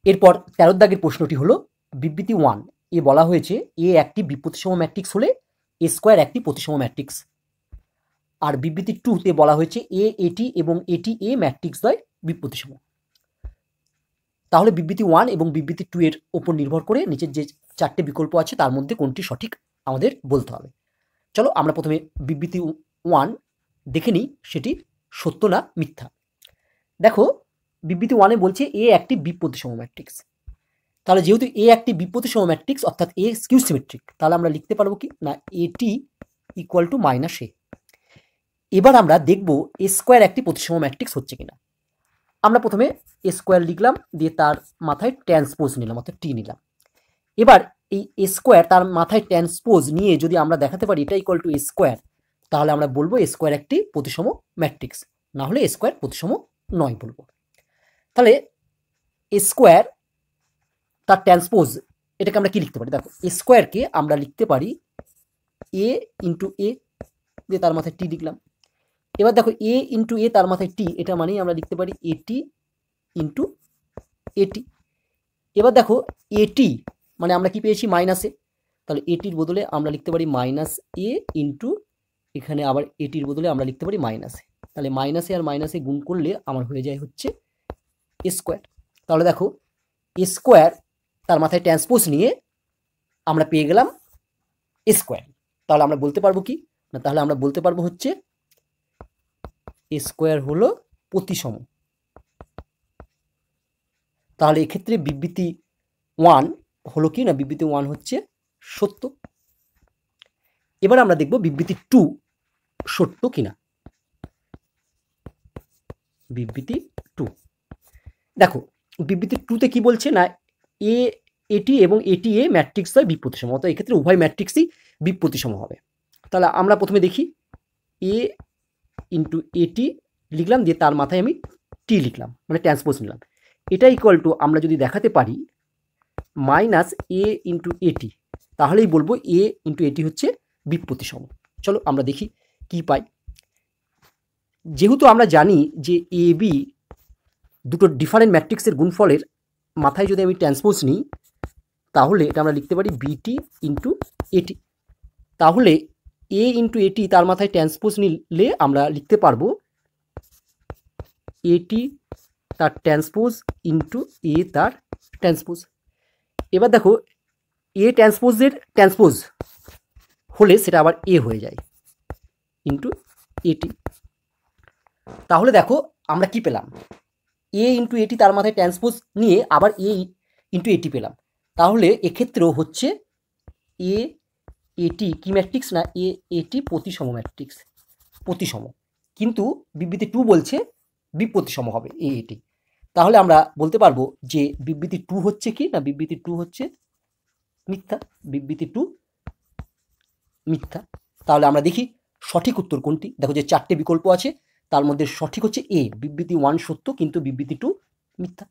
এরপর ১৩ দাগের প্রশ্নটি হলো বিবৃতি 1 এ বলা হয়েছে এ একটি বিপ্রতিসম ম্যাট্রিক্স হলে এ স্কোয়ার একটি প্রতিসম ম্যাট্রিক্স। আর বিবৃতি 2 তে বলা হয়েছে এ এটি এবং এটি এ ম্যাট্রিক্স দ্বয় বিপ্রতিসম। তাহলে বিবৃতি 1 এবং বিবৃতি 2 এর উপর নির্ভর করে নিচের যে 4টে বিকল্প আছে তার মধ্যে কোনটি সঠিক আমাদের বলতে হবে। চলো আমরা প্রথমে বিবৃতি 1 দেখে নিই সেটি সত্য না মিথ্যা। দেখো বিবৃতি 1 এ বলছে এ একটি বিপ্রতিসম ম্যাট্রিক্স। তাহলে যেহেতু এ একটি বিপ্রতিসম ম্যাট্রিক্স অর্থাৎ এ স্কিউ সিমেট্রিক, তাহলে আমরা লিখতে পারবো কি না এটি ইকুয়াল টু মাইনাস এ। এবার আমরা দেখব এ স্কোয়ার একটি প্রতিসম ম্যাট্রিক্স হচ্ছে কিনা। আমরা প্রথমে এ স্কোয়ার লিখলাম, দিয়ে তার মাথায় ট্রান্সপোজ নিলাম অর্থাৎ টি নিলাম। এবার এই এ স্কোয়ার তার মাথায় ট্রান্সপোজ নিয়ে যদি আমরা দেখাতে পারি এটা ইকুয়াল টু এ স্কোয়ার, তাহলে আমরা বলবো এ স্কোয়ার একটি প্রতিসম ম্যাট্রিক্স, না হলে এ স্কোয়ার প্রতিসম নয় বলবো। তাহলে এ স্কোয়ার তার ট্রান্সপোজ এটাকে আমরা কি লিখতে পারি, দেখো এ স্কোয়ারকে আমরা লিখতে পারি এ ইন্টু এ, দিয়ে তার মাথায় টি লিখলাম। এবার দেখো এ ইন্টু এ তার মাথায় টি, এটা মানেই আমরা লিখতে পারি এটি ইন্টু এটি। এবার দেখো এটি মানে আমরা কি পেয়েছি মাইনাস এ, তাহলে এটির বদলে আমরা লিখতে পারি মাইনাস এ ইন্টু এখানে আবার এটির বদলে আমরা লিখতে পারি মাইনাস এ। তাহলে মাইনাসে আর মাইনাসে গুণ করলে আমার হয়ে যায় হচ্ছে এ স্কোয়ার। তাহলে দেখো এ স্কোয়ার তার মাথায় ট্রান্সপোজ নিয়ে আমরা পেয়ে গেলাম এ স্কোয়ার। তাহলে আমরা বলতে পারবো কি না, তাহলে আমরা বলতে পারবো হচ্ছে এ স্কোয়ার হলো প্রতিসম। তাহলে এক্ষেত্রে বিবৃতি 1 হলো কি না, বিবৃতি 1 হচ্ছে সত্য। এবার আমরা দেখব বিবৃতি 2 সত্য কিনা। বিবৃতি 2 দেখো বিবৃতি 2 তে কি বলছে না এ এটি এবং এটি এ ম্যাট্রিক্স দ্বয় বিপ্রতিসম, অর্থাৎ এক্ষেত্রে উভয় ম্যাট্রিক্সই বিপ্রতিসম হবে। তাহলে আমরা প্রথমে দেখি এ ইন্টু এটি লিখলাম, দিয়ে তার মাথায় আমি টি লিখলাম মানে ট্রান্সপোজ নিলাম। এটা ইকুয়াল টু আমরা যদি দেখাতে পারি মাইনাস এ ইন্টু এটি, তাহলেই বলবো এ ইন্টু এটি হচ্ছে বিপ্রতিসম। চলো আমরা দেখি কি পাই। যেহেতু আমরা জানি যে এ বি দুটো ডিফারেন্ট ম্যাট্রিক্সের গুণফলের মাথায় যদি আমি ট্রান্সপোজ নিই, তাহলে এটা আমরা লিখতে পারি বিটি ইন্টু এটি। তাহলে এ ইন্টু এটি তার মাথায় ট্রান্সপোজ নিলে আমরা লিখতে পারবো এটি তার ট্রান্সপোজ ইন্টু এ তার ট্রান্সপোজ। এবার দেখো এ ট্রান্সপোজের ট্রান্সপোজ হলে সেটা আবার এ হয়ে যায় ইন্টু এটি। তাহলে দেখো আমরা কি পেলাম, এ ইন্টু এটি তার মাথায় ট্রান্সপোজ নিয়ে আবার এ ইন্টু এটি পেলাম। তাহলে এক্ষেত্রেও হচ্ছে এ এটি কি ম্যাট্রিক্স না এ এটি প্রতিসম ম্যাট্রিক্স, প্রতিসম। কিন্তু বিবৃতি 2 বলছে বিপ্রতিসম হবে এ এটি। তাহলে আমরা বলতে পারবো যে বিবৃতি 2 হচ্ছে কি না, বিবৃতি 2 হচ্ছে মিথ্যা, বিবৃতি 2 মিথ্যা। তাহলে আমরা দেখি সঠিক উত্তর কোনটি। দেখো যে 4টে বিকল্প আছে তার মধ্যে সঠিক হচ্ছে এ, বিবৃতি 1 সত্য কিন্তু বিবৃতি 2 মিথ্যা।